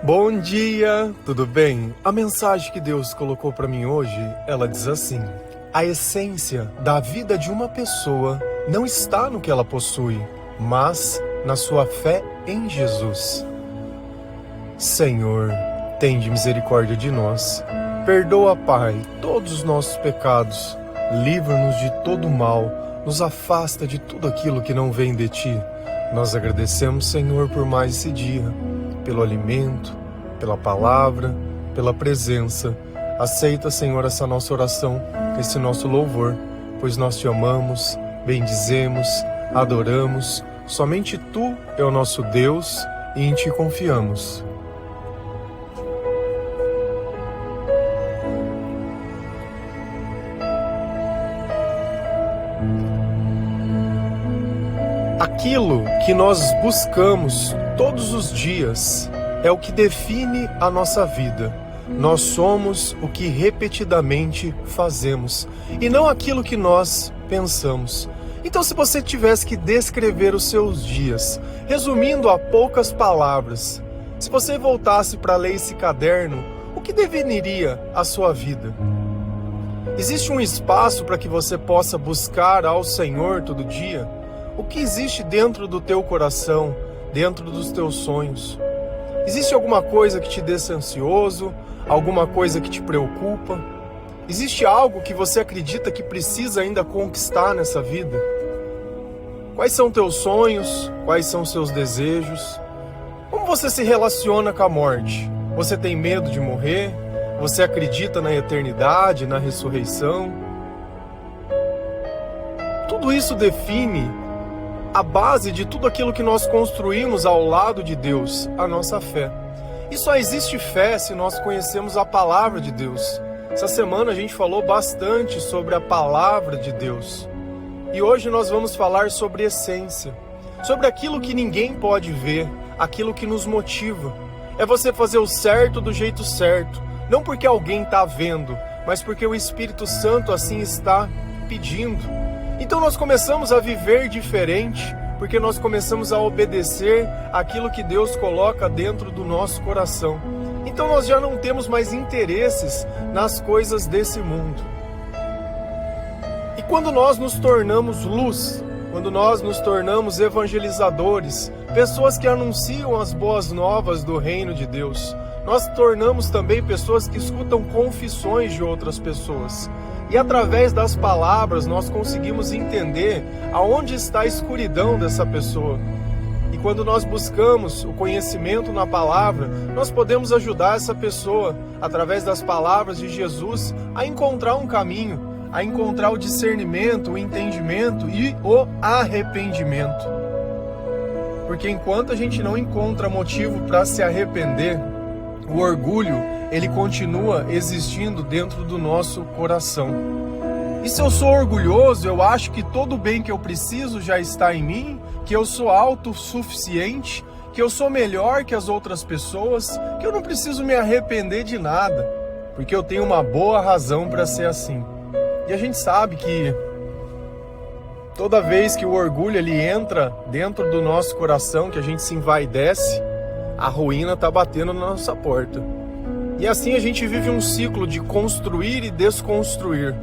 Bom dia, tudo bem? A mensagem que Deus colocou para mim hoje, ela diz assim: a essência da vida de uma pessoa não está no que ela possui, mas na sua fé em Jesus. Senhor, tende misericórdia de nós. Perdoa, Pai, todos os nossos pecados. Livra-nos de todo mal. Nos afasta de tudo aquilo que não vem de Ti. Nós agradecemos, Senhor, por mais esse dia, pelo alimento, pela palavra, pela presença. Aceita, Senhor, essa nossa oração, esse nosso louvor, pois nós Te amamos, bendizemos, adoramos. Somente Tu é o nosso Deus e em Ti confiamos. Aquilo que nós buscamos todos os dias é o que define a nossa vida. Nós somos o que repetidamente fazemos e não aquilo que nós pensamos. Então, se você tivesse que descrever os seus dias, resumindo a poucas palavras, se você voltasse para ler esse caderno, o que definiria a sua vida? Existe um espaço para que você possa buscar ao Senhor todo dia? O que existe dentro do teu coração, dentro dos teus sonhos? Existe alguma coisa que te deixa ansioso? Alguma coisa que te preocupa? Existe algo que você acredita que precisa ainda conquistar nessa vida? Quais são teus sonhos? Quais são seus desejos? Como você se relaciona com a morte? Você tem medo de morrer? Você acredita na eternidade, na ressurreição? Tudo isso define a base de tudo aquilo que nós construímos ao lado de Deus, a nossa fé. E só existe fé se nós conhecemos a palavra de Deus. Essa semana a gente falou bastante sobre a palavra de Deus. E hoje nós vamos falar sobre essência, sobre aquilo que ninguém pode ver, aquilo que nos motiva. É você fazer o certo do jeito certo, não porque alguém está vendo, mas porque o Espírito Santo assim está pedindo. Então nós começamos a viver diferente, porque nós começamos a obedecer aquilo que Deus coloca dentro do nosso coração. Então nós já não temos mais interesses nas coisas desse mundo. E quando nós nos tornamos luz, quando nós nos tornamos evangelizadores, pessoas que anunciam as boas novas do reino de Deus, nós tornamos também pessoas que escutam confissões de outras pessoas. E através das palavras nós conseguimos entender aonde está a escuridão dessa pessoa. E quando nós buscamos o conhecimento na palavra, nós podemos ajudar essa pessoa, através das palavras de Jesus, a encontrar um caminho, a encontrar o discernimento, o entendimento e o arrependimento. Porque enquanto a gente não encontra motivo para se arrepender, o orgulho, ele continua existindo dentro do nosso coração. E se eu sou orgulhoso, eu acho que todo o bem que eu preciso já está em mim, que eu sou autossuficiente, que eu sou melhor que as outras pessoas, que eu não preciso me arrepender de nada, porque eu tenho uma boa razão para ser assim. E a gente sabe que toda vez que o orgulho ele entra dentro do nosso coração, que a gente se envaidece, a ruína está batendo na nossa porta. E assim a gente vive um ciclo de construir e desconstruir.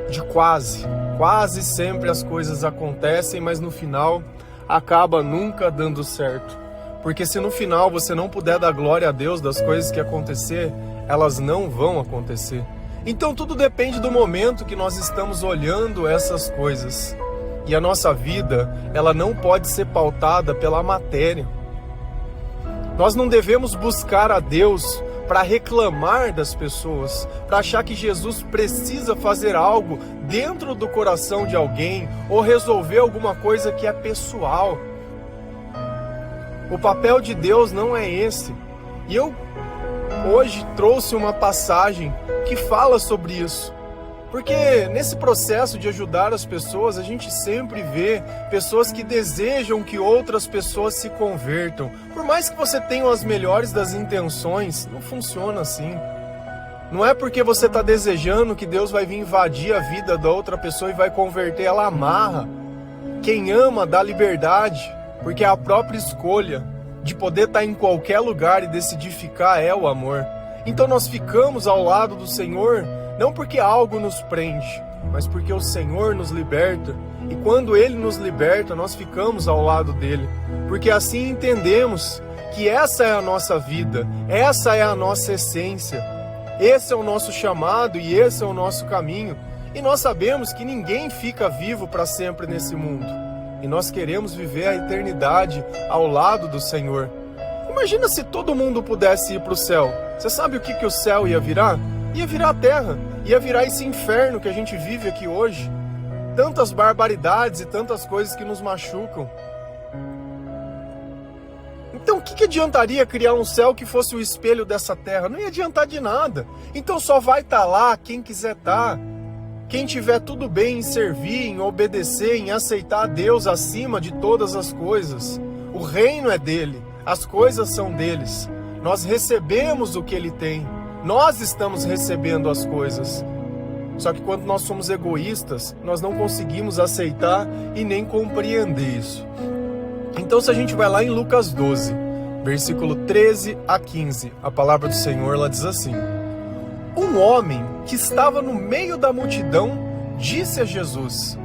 De quase sempre as coisas acontecem, mas no final acaba nunca dando certo. Porque se no final você não puder dar glória a Deus das coisas que acontecer, elas não vão acontecer. Então tudo depende do momento que nós estamos olhando essas coisas. E a nossa vida, ela não pode ser pautada pela matéria. Nós não devemos buscar a Deus para reclamar das pessoas, para achar que Jesus precisa fazer algo dentro do coração de alguém ou resolver alguma coisa que é pessoal. O papel de Deus não é esse. E eu hoje trouxe uma passagem que fala sobre isso. Porque nesse processo de ajudar as pessoas, a gente sempre vê pessoas que desejam que outras pessoas se convertam. Por mais que você tenha as melhores das intenções, não funciona assim. Não é porque você está desejando que Deus vai vir invadir a vida da outra pessoa e vai converter, ela amarra. Quem ama dá liberdade, porque é a própria escolha de poder estar em qualquer lugar e decidir ficar é o amor. Então nós ficamos ao lado do Senhor, não porque algo nos prende, mas porque o Senhor nos liberta. E quando Ele nos liberta, nós ficamos ao lado dEle. Porque assim entendemos que essa é a nossa vida, essa é a nossa essência, esse é o nosso chamado e esse é o nosso caminho. E nós sabemos que ninguém fica vivo para sempre nesse mundo. E nós queremos viver a eternidade ao lado do Senhor. Imagina se todo mundo pudesse ir para o céu. Você sabe o que o céu ia virar? Ia virar a terra, ia virar esse inferno que a gente vive aqui hoje. Tantas barbaridades e tantas coisas que nos machucam. Então o que adiantaria criar um céu que fosse o espelho dessa terra? Não ia adiantar de nada. Então só vai estar lá quem quiser estar. Quem tiver tudo bem em servir, em obedecer, em aceitar a Deus acima de todas as coisas. O reino é dele, as coisas são deles. Nós recebemos o que ele tem. Nós estamos recebendo as coisas. Só que quando nós somos egoístas, nós não conseguimos aceitar e nem compreender isso. Então se a gente vai lá em Lucas 12, versículo 13 a 15, a palavra do Senhor ela diz assim: Um homem que estava no meio da multidão disse a Jesus: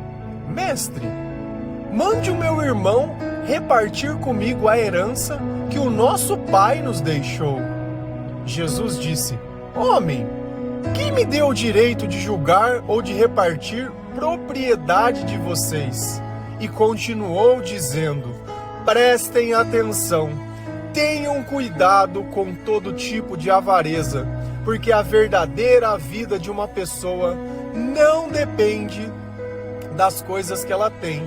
Mestre, mande o meu irmão repartir comigo a herança que o nosso pai nos deixou. Jesus disse: Homem, quem me deu o direito de julgar ou de repartir propriedade de vocês? E continuou dizendo: Prestem atenção, tenham cuidado com todo tipo de avareza, porque a verdadeira vida de uma pessoa não depende das coisas que ela tem,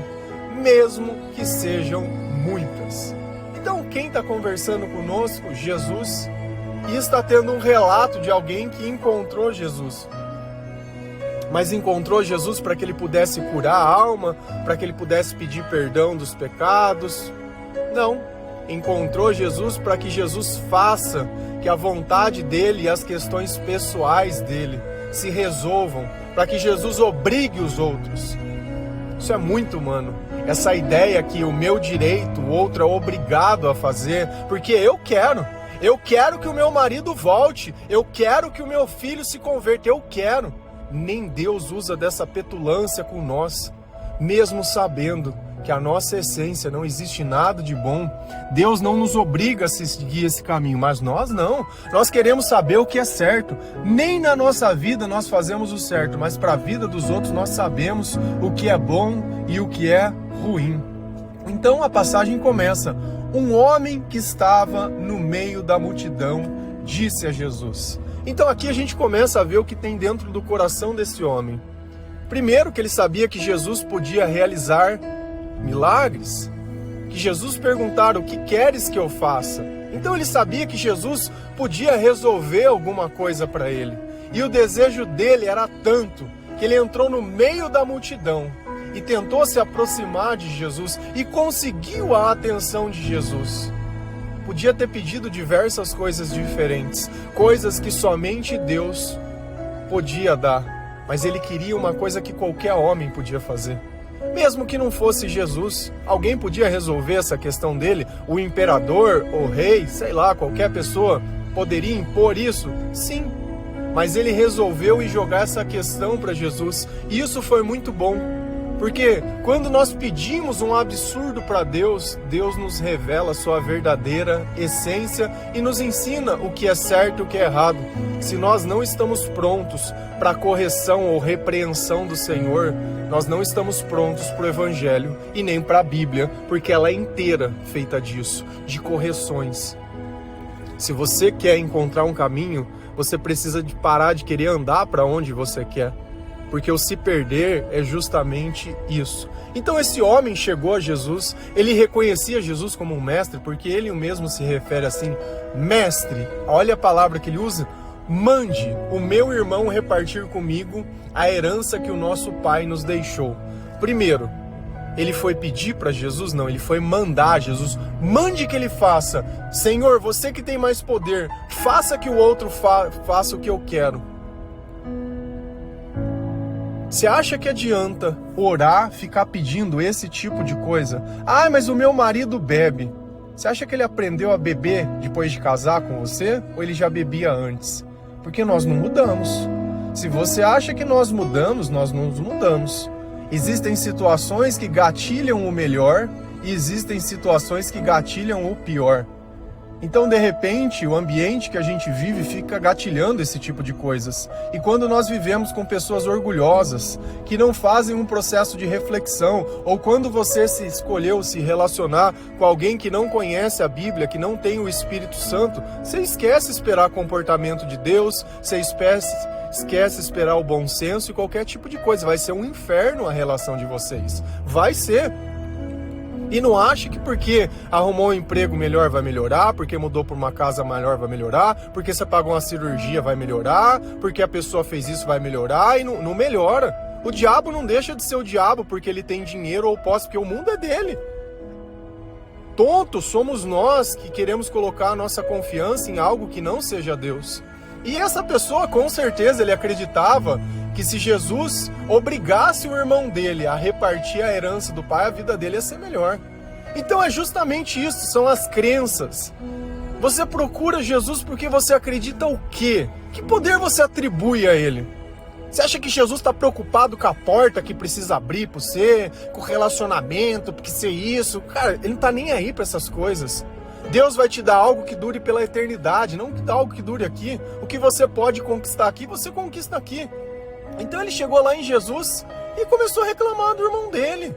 mesmo que sejam muitas. Então quem está conversando conosco? Jesus. E está tendo um relato de alguém que encontrou Jesus. Mas encontrou Jesus para que ele pudesse curar a alma, para que ele pudesse pedir perdão dos pecados. Não. Encontrou Jesus para que Jesus faça que a vontade dele e as questões pessoais dele se resolvam, para que Jesus obrigue os outros. Isso é muito humano. Essa ideia que o meu direito, o outro é obrigado a fazer, porque eu quero que o meu marido volte, eu quero que o meu filho se converta, eu quero. Nem Deus usa dessa petulância com nós, mesmo sabendo que a nossa essência não existe nada de bom. Deus não nos obriga a seguir esse caminho, mas nós não. Nós queremos saber o que é certo. Nem na nossa vida nós fazemos o certo, mas para a vida dos outros nós sabemos o que é bom e o que é ruim. Então a passagem começa: um homem que estava no meio da multidão disse a Jesus. Então aqui a gente começa a ver o que tem dentro do coração desse homem. Primeiro, que ele sabia que Jesus podia realizar milagres, que Jesus perguntara: o que queres que eu faça? Então ele sabia que Jesus podia resolver alguma coisa para ele. E o desejo dele era tanto que ele entrou no meio da multidão e tentou se aproximar de Jesus e conseguiu a atenção de Jesus. Podia ter pedido diversas coisas diferentes, coisas que somente Deus podia dar, mas ele queria uma coisa que qualquer homem podia fazer. Mesmo que não fosse Jesus, alguém podia resolver essa questão dele? O imperador, o rei, sei lá, qualquer pessoa poderia impor isso? Sim, mas ele resolveu ir jogar essa questão para Jesus, e isso foi muito bom. Porque quando nós pedimos um absurdo para Deus, Deus nos revela a sua verdadeira essência e nos ensina o que é certo e o que é errado. Se nós não estamos prontos para a correção ou repreensão do Senhor, nós não estamos prontos para o Evangelho e nem para a Bíblia, porque ela é inteira feita disso, de correções. Se você quer encontrar um caminho, você precisa de parar de querer andar para onde você quer. Porque o se perder é justamente isso. Então esse homem chegou a Jesus, ele reconhecia Jesus como um mestre, porque ele mesmo se refere assim: mestre, olha a palavra que ele usa: mande o meu irmão repartir comigo a herança que o nosso pai nos deixou. Primeiro, ele foi pedir para Jesus? Não, ele foi mandar Jesus. Mande que ele faça. Senhor, você que tem mais poder, faça que o outro faça o que eu quero. Você acha que adianta orar, ficar pedindo esse tipo de coisa? Ah, mas o meu marido bebe. Você acha que ele aprendeu a beber depois de casar com você? Ou ele já bebia antes? Porque nós não mudamos. Se você acha que nós mudamos, nós não mudamos. Existem situações que gatilham o melhor e existem situações que gatilham o pior. Então, de repente, o ambiente que a gente vive fica gatilhando esse tipo de coisas. E quando nós vivemos com pessoas orgulhosas, que não fazem um processo de reflexão, ou quando você se escolheu se relacionar com alguém que não conhece a Bíblia, que não tem o Espírito Santo, você esquece esperar comportamento de Deus, você esquece esperar o bom senso e qualquer tipo de coisa. Vai ser um inferno a relação de vocês. Vai ser. E não ache que porque arrumou um emprego melhor vai melhorar, porque mudou para uma casa melhor vai melhorar, porque você pagou uma cirurgia vai melhorar, porque a pessoa fez isso vai melhorar, e não melhora. O diabo não deixa de ser o diabo porque ele tem dinheiro ou posse, porque o mundo é dele. Tontos somos nós que queremos colocar a nossa confiança em algo que não seja Deus. E essa pessoa, com certeza, ele acreditava que se Jesus obrigasse o irmão dele a repartir a herança do pai, a vida dele ia ser melhor. Então é justamente isso, são as crenças. Você procura Jesus porque você acredita o quê? Que poder você atribui a ele? Você acha que Jesus está preocupado com a porta que precisa abrir para você, com o relacionamento, porque ser isso? Cara, ele não está nem aí para essas coisas. Deus vai te dar algo que dure pela eternidade, não algo que dure aqui. O que você pode conquistar aqui, você conquista aqui. Então ele chegou lá em Jesus e começou a reclamar do irmão dele.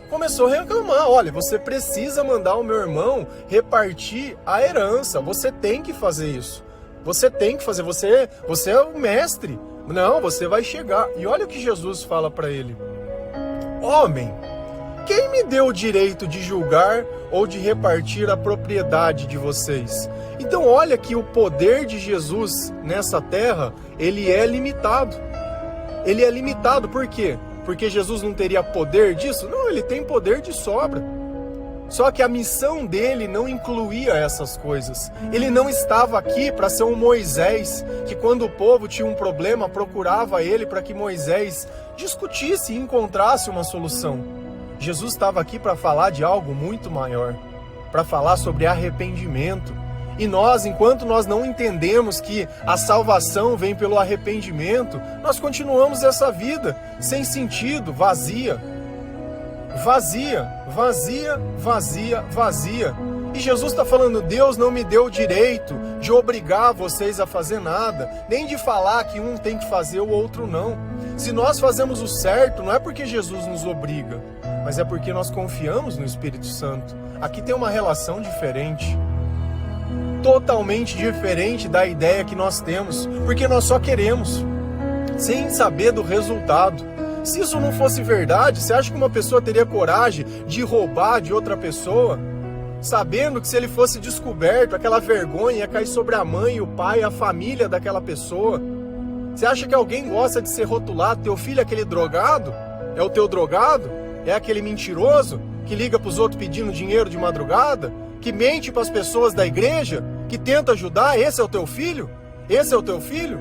Começou a reclamar, olha, você precisa mandar o meu irmão repartir a herança, você tem que fazer isso. Você tem que fazer, você é o mestre. Não, você vai chegar. E olha o que Jesus fala para ele. Homem, quem me deu o direito de julgar ou de repartir a propriedade de vocês? Então olha que o poder de Jesus nessa terra, ele é limitado. Ele é limitado, por quê? Porque Jesus não teria poder disso? Não, ele tem poder de sobra. Só que a missão dele não incluía essas coisas. Ele não estava aqui para ser um Moisés, que quando o povo tinha um problema, procurava ele para que Moisés discutisse e encontrasse uma solução. Jesus estava aqui para falar de algo muito maior, para falar sobre arrependimento. E nós, enquanto nós não entendemos que a salvação vem pelo arrependimento, nós continuamos essa vida sem sentido, vazia. Vazia, vazia, vazia, vazia. E Jesus está falando, Deus não me deu o direito de obrigar vocês a fazer nada, nem de falar que um tem que fazer, o outro não. Se nós fazemos o certo, não é porque Jesus nos obriga, mas é porque nós confiamos no Espírito Santo. Aqui tem uma relação diferente. Totalmente diferente da ideia que nós temos, porque nós só queremos, sem saber do resultado. Se isso não fosse verdade, você acha que uma pessoa teria coragem de roubar de outra pessoa, sabendo que se ele fosse descoberto, aquela vergonha ia cair sobre a mãe, o pai, a família daquela pessoa? Você acha que alguém gosta de ser rotulado? Teu filho é aquele drogado? É o teu drogado? É aquele mentiroso que liga para os outros pedindo dinheiro de madrugada? Que mente para as pessoas da igreja, que tenta ajudar? Esse é o teu filho? Esse é o teu filho?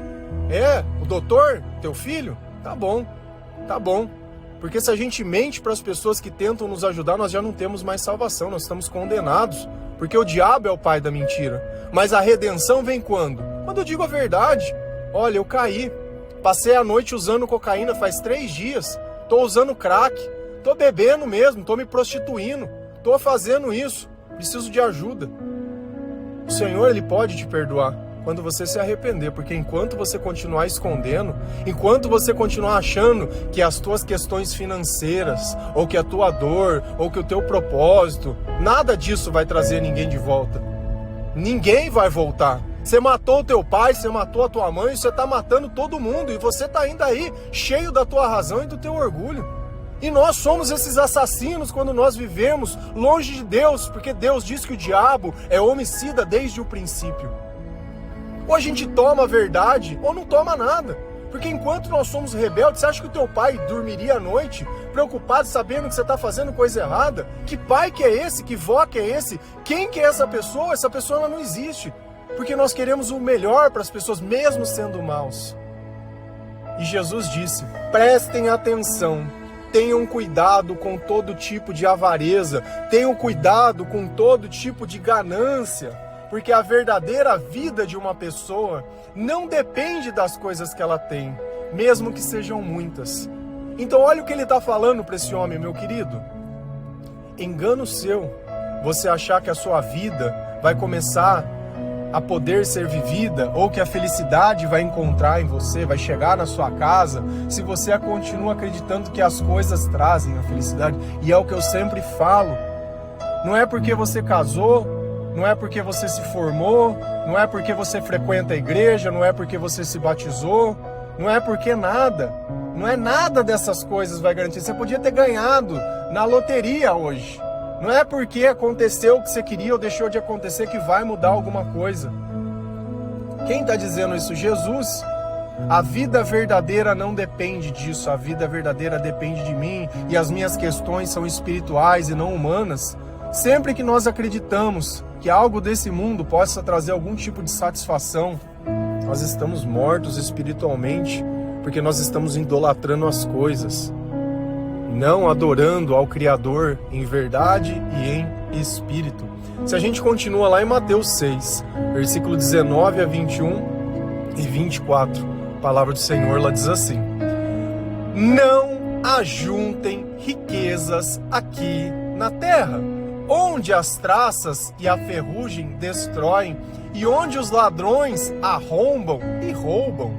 É? O doutor? Teu filho? Tá bom, tá bom. Porque se a gente mente para as pessoas que tentam nos ajudar, nós já não temos mais salvação, nós estamos condenados. Porque o diabo é o pai da mentira. Mas a redenção vem quando? Quando eu digo a verdade. Olha, eu caí. Passei a noite usando cocaína faz 3 dias. Tô usando crack. Tô bebendo mesmo, tô me prostituindo. Tô fazendo isso. Preciso de ajuda. O Senhor, Ele pode te perdoar quando você se arrepender, porque enquanto você continuar escondendo, enquanto você continuar achando que as tuas questões financeiras, ou que a tua dor, ou que o teu propósito, nada disso vai trazer ninguém de volta. Ninguém vai voltar. Você matou o teu pai, você matou a tua mãe, você está matando todo mundo, e você está ainda aí, cheio da tua razão e do teu orgulho. E nós somos esses assassinos quando nós vivemos longe de Deus, porque Deus diz que o diabo é homicida desde o princípio. Ou a gente toma a verdade, ou não toma nada. Porque enquanto nós somos rebeldes, você acha que o teu pai dormiria à noite, preocupado, sabendo que você está fazendo coisa errada? Que pai que é esse? Que vó que é esse? Quem que é essa pessoa? Essa pessoa ela não existe. Porque nós queremos o melhor para as pessoas, mesmo sendo maus. E Jesus disse, prestem atenção. tenham cuidado com todo tipo de avareza, tenham cuidado com todo tipo de ganância, porque a verdadeira vida de uma pessoa não depende das coisas que ela tem, mesmo que sejam muitas. Então olha o que ele está falando para esse homem, meu querido. Engano seu, você achar que a sua vida vai começar a poder ser vivida, ou que a felicidade vai encontrar em você, vai chegar na sua casa, se você continua acreditando que as coisas trazem a felicidade. E é o que eu sempre falo, não é porque você casou, não é porque você se formou, não é porque você frequenta a igreja, não é porque você se batizou, não é porque nada, não é nada dessas coisas vai garantir. Você podia ter ganhado na loteria hoje. Não é porque aconteceu o que você queria ou deixou de acontecer que vai mudar alguma coisa. Quem está dizendo isso? Jesus. A vida verdadeira não depende disso. A vida verdadeira depende de mim. E as minhas questões são espirituais e não humanas. Sempre que nós acreditamos que algo desse mundo possa trazer algum tipo de satisfação, nós estamos mortos espiritualmente, porque nós estamos idolatrando as coisas, não adorando ao Criador em verdade e em espírito. Se a gente continua lá em Mateus 6, versículo 19 a 21 e 24, a palavra do Senhor lá diz assim: não ajuntem riquezas aqui na terra, onde as traças e a ferrugem destroem, e onde os ladrões arrombam e roubam.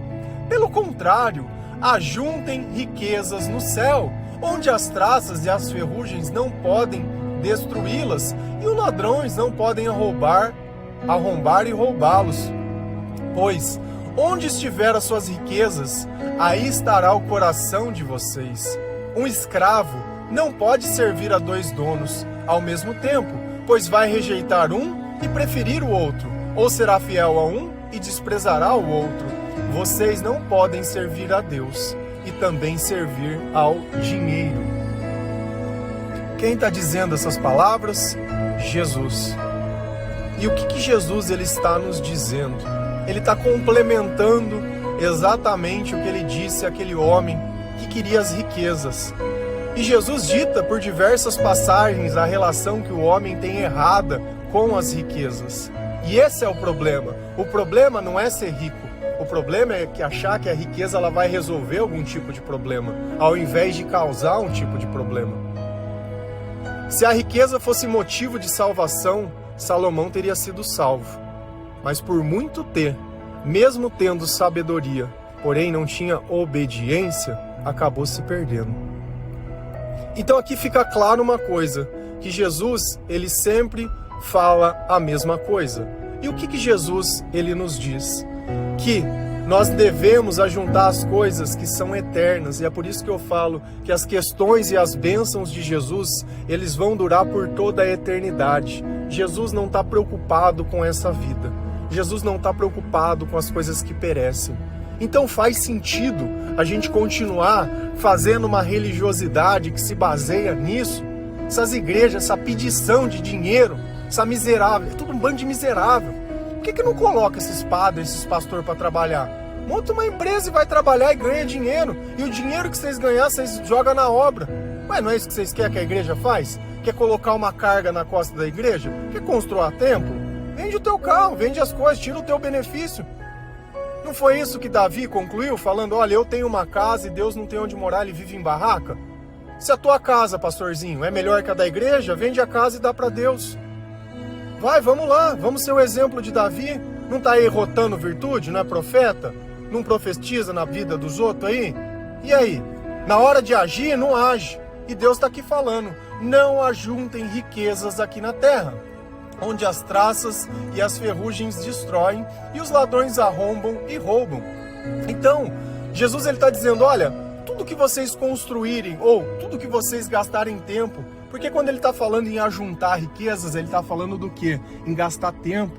Pelo contrário, ajuntem riquezas no céu, onde as traças e as ferrugens não podem destruí-las, e os ladrões não podem arrombar e roubá-los. Pois, onde estiver as suas riquezas, aí estará o coração de vocês. Um escravo não pode servir a 2 donos ao mesmo tempo, pois vai rejeitar um e preferir o outro, ou será fiel a um e desprezará o outro. Vocês não podem servir a Deus e também servir ao dinheiro. Quem está dizendo essas palavras? Jesus. E o que Jesus ele está nos dizendo? Ele está complementando exatamente o que ele disse àquele homem que queria as riquezas. E Jesus dita por diversas passagens a relação que o homem tem errada com as riquezas. E esse é o problema. O problema não é ser rico. O problema é que achar que a riqueza ela vai resolver algum tipo de problema, ao invés de causar um tipo de problema. Se a riqueza fosse motivo de salvação, Salomão teria sido salvo. Mas por muito ter, mesmo tendo sabedoria, porém não tinha obediência, acabou se perdendo. Então aqui fica claro uma coisa, que Jesus, ele sempre fala a mesma coisa. E o que Jesus, ele nos diz? Que nós devemos ajuntar as coisas que são eternas, e é por isso que eu falo que as questões e as bênçãos de Jesus, eles vão durar por toda a eternidade. Jesus não está preocupado com essa vida. Jesus não está preocupado com as coisas que perecem. Então faz sentido a gente continuar fazendo uma religiosidade que se baseia nisso? Essas igrejas, essa pedição de dinheiro, essa miserável, é tudo um bando de miserável. Por que não coloca esses padres, esses pastores para trabalhar? Monta uma empresa e vai trabalhar e ganha dinheiro. E o dinheiro que vocês ganhar, vocês jogam na obra. Mas não é isso que vocês querem que a igreja faz? Quer colocar uma carga na costa da igreja? Quer construir templo? Vende o teu carro, vende as coisas, tira o teu benefício. Não foi isso que Davi concluiu, falando, olha, eu tenho uma casa e Deus não tem onde morar, ele vive em barraca? Se a tua casa, pastorzinho, é melhor que a da igreja, vende a casa e dá para Deus. Vai, vamos lá, vamos ser o exemplo de Davi. Não está aí rotando virtude, não é profeta? Não profetiza na vida dos outros aí? E aí? Na hora de agir, não age. E Deus está aqui falando, não ajuntem riquezas aqui na terra, onde as traças e as ferrugens destroem e os ladrões arrombam e roubam. Então, Jesus está dizendo, olha, tudo que vocês construírem ou tudo que vocês gastarem tempo, porque quando ele está falando em ajuntar riquezas, ele está falando do quê? Em gastar tempo.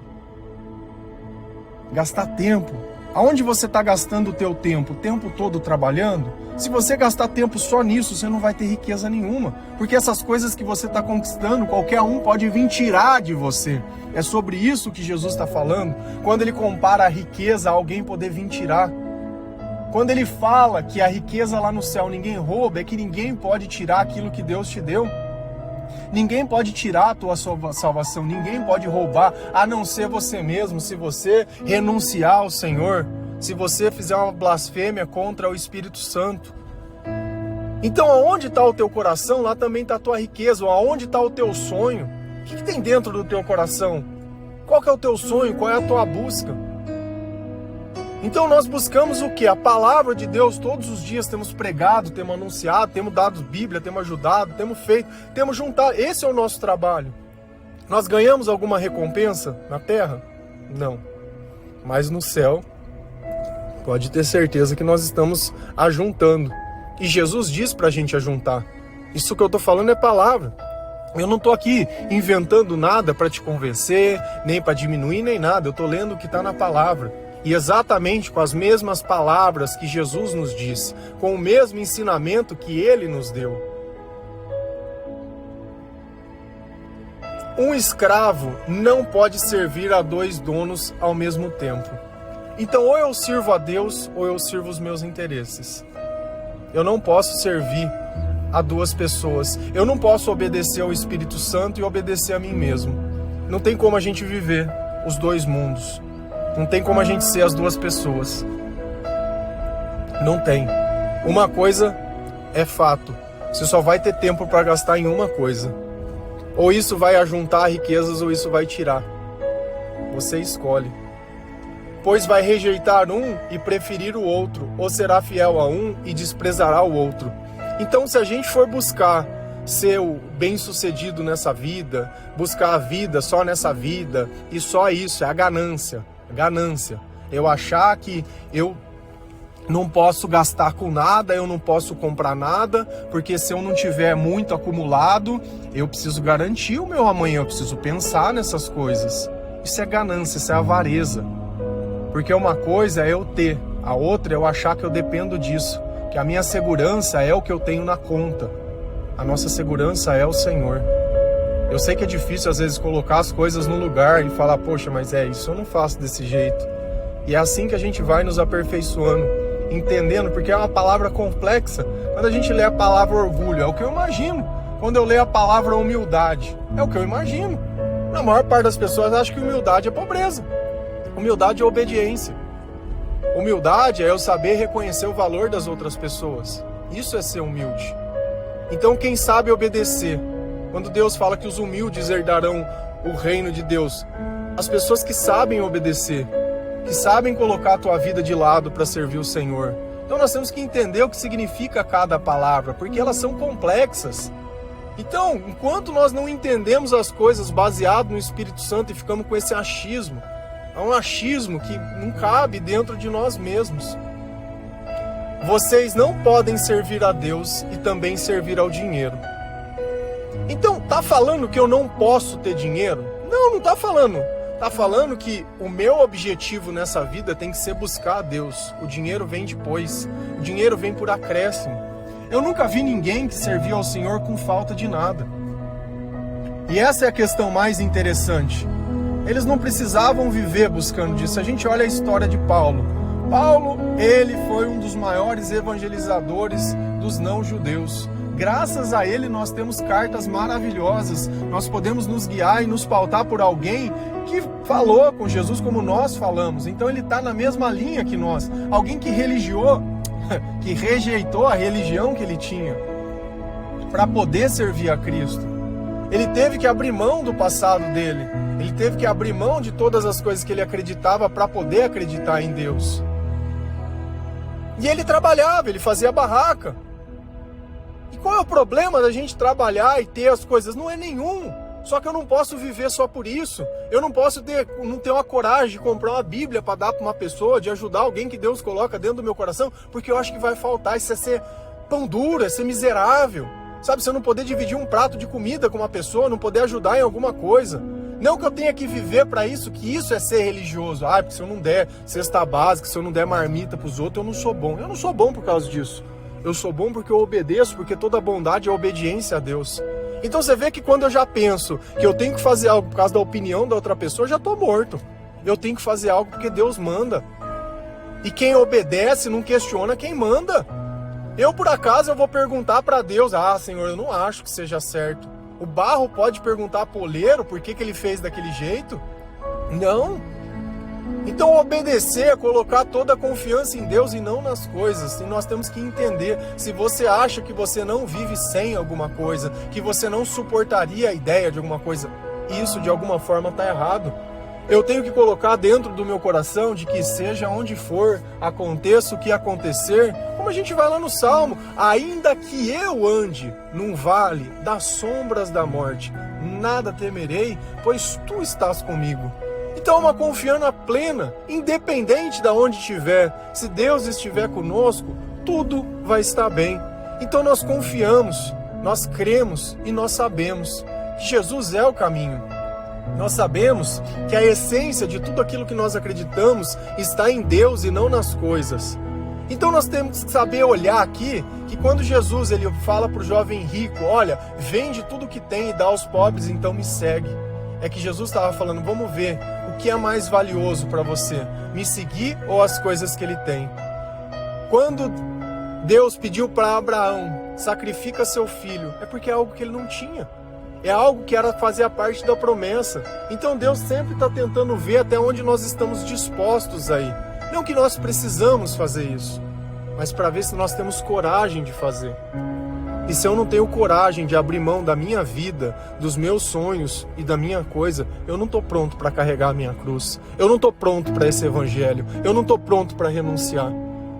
Gastar tempo. Aonde você está gastando o teu tempo? O tempo todo trabalhando? Se você gastar tempo só nisso, você não vai ter riqueza nenhuma. Porque essas coisas que você está conquistando, qualquer um pode vir tirar de você. É sobre isso que Jesus está falando, quando ele compara a riqueza a alguém poder vir tirar. Quando ele fala que a riqueza lá no céu ninguém rouba, é que ninguém pode tirar aquilo que Deus te deu. Ninguém pode tirar a tua salvação, ninguém pode roubar, a não ser você mesmo, se você renunciar ao Senhor, se você fizer uma blasfêmia contra o Espírito Santo. Então, aonde está o teu coração, lá também está a tua riqueza. Aonde está o teu sonho? O que tem dentro do teu coração? Qual que é o teu sonho? Qual é a tua busca? Então nós buscamos o quê? A palavra de Deus. Todos os dias temos pregado, temos anunciado, temos dado Bíblia, temos ajudado, temos feito, temos juntado. Esse é o nosso trabalho. Nós ganhamos alguma recompensa na terra? Não. Mas no céu, pode ter certeza que nós estamos ajuntando. E Jesus diz pra gente ajuntar. Isso que eu tô falando é palavra. Eu não tô aqui inventando nada para te convencer, nem para diminuir, nem nada. Eu tô lendo o que está na palavra. E exatamente com as mesmas palavras que Jesus nos disse, com o mesmo ensinamento que Ele nos deu. Um escravo não pode servir a 2 donos ao mesmo tempo. Então, ou eu sirvo a Deus, ou eu sirvo os meus interesses. Eu não posso servir a 2 pessoas. Eu não posso obedecer ao Espírito Santo e obedecer a mim mesmo. Não tem como a gente viver os 2 mundos. Não tem como a gente ser as 2 pessoas. Não tem. Uma coisa é fato. Você só vai ter tempo para gastar em uma coisa. Ou isso vai ajuntar riquezas, ou isso vai tirar. Você escolhe. Pois vai rejeitar um e preferir o outro, ou será fiel a um e desprezará o outro. Então, se a gente for buscar ser o bem-sucedido nessa vida, buscar a vida só nessa vida, e só isso, é a ganância. Ganância. Eu achar que eu não posso gastar com nada, eu não posso comprar nada, porque se eu não tiver muito acumulado, eu preciso garantir o meu amanhã, eu preciso pensar nessas coisas. Isso é ganância, isso é avareza. Porque uma coisa é eu ter, a outra é eu achar que eu dependo disso, que a minha segurança é o que eu tenho na conta. A nossa segurança é o Senhor. Eu sei que é difícil às vezes colocar as coisas no lugar e falar, poxa, mas isso eu não faço desse jeito. E é assim que a gente vai nos aperfeiçoando, entendendo, porque é uma palavra complexa. Quando a gente lê a palavra orgulho, é o que eu imagino. Quando eu leio a palavra humildade, é o que eu imagino. Na maior parte das pessoas acha que humildade é pobreza. Humildade é obediência. Humildade é eu saber reconhecer o valor das outras pessoas. Isso é ser humilde. Então quem sabe obedecer, quando Deus fala que os humildes herdarão o reino de Deus, as pessoas que sabem obedecer, que sabem colocar a tua vida de lado para servir o Senhor. Então nós temos que entender o que significa cada palavra, porque elas são complexas. Então, enquanto nós não entendemos as coisas baseado no Espírito Santo e ficamos com esse achismo, é um achismo que não cabe dentro de nós mesmos. Vocês não podem servir a Deus e também servir ao dinheiro. Então, tá falando que eu não posso ter dinheiro? Não, não tá falando. Tá falando que o meu objetivo nessa vida tem que ser buscar a Deus. O dinheiro vem depois. O dinheiro vem por acréscimo. Eu nunca vi ninguém que servia ao Senhor com falta de nada. E essa é a questão mais interessante. Eles não precisavam viver buscando disso. A gente olha a história de Paulo. Paulo, ele foi um dos maiores evangelizadores dos não-judeus. Graças a ele nós temos cartas maravilhosas. Nós podemos nos guiar e nos pautar por alguém que falou com Jesus como nós falamos. Então ele está na mesma linha que nós. Alguém que rejeitou a religião que ele tinha para poder servir a Cristo. Ele teve que abrir mão do passado dele. Ele teve que abrir mão de todas as coisas que ele acreditava para poder acreditar em Deus. E ele trabalhava, ele fazia barraca. E qual é o problema da gente trabalhar e ter as coisas? Não é nenhum. Só que eu não posso viver só por isso. Eu não posso não ter uma coragem de comprar uma Bíblia para dar para uma pessoa, de ajudar alguém que Deus coloca dentro do meu coração, porque eu acho que vai faltar. Isso é ser pão duro, é ser miserável. Sabe, você não poder dividir um prato de comida com uma pessoa, não poder ajudar em alguma coisa. Não que eu tenha que viver para isso, que isso é ser religioso. Porque se eu não der cesta básica, se eu não der marmita para os outros, eu não sou bom. Eu não sou bom por causa disso. Eu sou bom porque eu obedeço, porque toda bondade é obediência a Deus. Então você vê que quando eu já penso que eu tenho que fazer algo por causa da opinião da outra pessoa, eu já estou morto. Eu tenho que fazer algo porque Deus manda. E quem obedece não questiona quem manda. Eu, por acaso, eu vou perguntar para Deus, Senhor, eu não acho que seja certo. O barro pode perguntar pro oleiro por que ele fez daquele jeito? Não. Então obedecer é colocar toda a confiança em Deus e não nas coisas. E nós temos que entender, se você acha que você não vive sem alguma coisa, que você não suportaria a ideia de alguma coisa, isso de alguma forma está errado. Eu tenho que colocar dentro do meu coração de que seja onde for, aconteça o que acontecer, como a gente vai lá no Salmo, ainda que eu ande num vale das sombras da morte, nada temerei, pois tu estás comigo. Então uma confiança plena, independente de onde estiver, se Deus estiver conosco, tudo vai estar bem. Então nós confiamos, nós cremos e nós sabemos que Jesus é o caminho. Nós sabemos que a essência de tudo aquilo que nós acreditamos está em Deus e não nas coisas. Então nós temos que saber olhar aqui, que quando Jesus ele fala para o jovem rico, olha, vende tudo que tem e dá aos pobres, então me segue. É que Jesus estava falando, vamos ver o que é mais valioso para você, me seguir ou as coisas que ele tem. Quando Deus pediu para Abraão, sacrifica seu filho, é porque é algo que ele não tinha. É algo que era fazer parte da promessa. Então Deus sempre está tentando ver até onde nós estamos dispostos a ir. Não que nós precisamos fazer isso, mas para ver se nós temos coragem de fazer. E se eu não tenho coragem de abrir mão da minha vida, dos meus sonhos e da minha coisa, eu não estou pronto para carregar a minha cruz. Eu não estou pronto para esse evangelho. Eu não estou pronto para renunciar.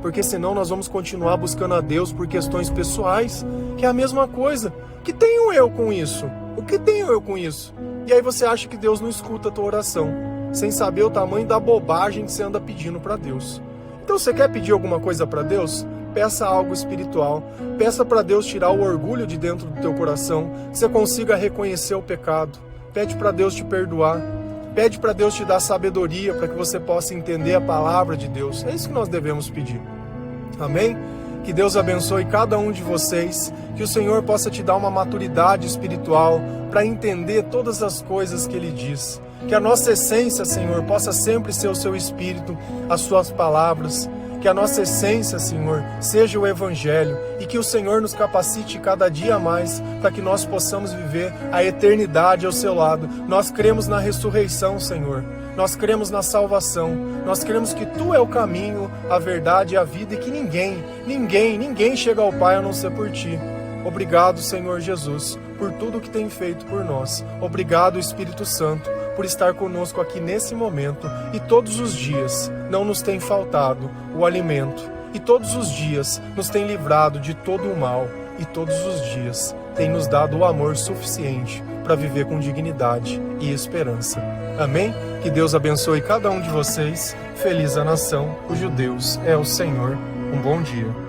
Porque senão nós vamos continuar buscando a Deus por questões pessoais, que é a mesma coisa. O que tenho eu com isso? O que tenho eu com isso? E aí você acha que Deus não escuta a tua oração, sem saber o tamanho da bobagem que você anda pedindo para Deus. Então você quer pedir alguma coisa para Deus? Peça algo espiritual. Peça para Deus tirar o orgulho de dentro do teu coração, que você consiga reconhecer o pecado. Pede para Deus te perdoar. Pede para Deus te dar sabedoria para que você possa entender a palavra de Deus. É isso que nós devemos pedir. Amém? Que Deus abençoe cada um de vocês, que o Senhor possa te dar uma maturidade espiritual para entender todas as coisas que Ele diz. Que a nossa essência, Senhor, possa sempre ser o Seu Espírito, as Suas palavras. Que a nossa essência, Senhor, seja o Evangelho e que o Senhor nos capacite cada dia mais para que nós possamos viver a eternidade ao Seu lado. Nós cremos na ressurreição, Senhor. Nós cremos na salvação. Nós cremos que Tu é o caminho, a verdade e a vida e que ninguém chega ao Pai a não ser por Ti. Obrigado, Senhor Jesus, por tudo que tem feito por nós. Obrigado, Espírito Santo, por estar conosco aqui nesse momento e todos os dias não nos tem faltado o alimento e todos os dias nos tem livrado de todo o mal e todos os dias tem nos dado o amor suficiente para viver com dignidade e esperança. Amém? Que Deus abençoe cada um de vocês. Feliz a nação cujo Deus é o Senhor. Um bom dia.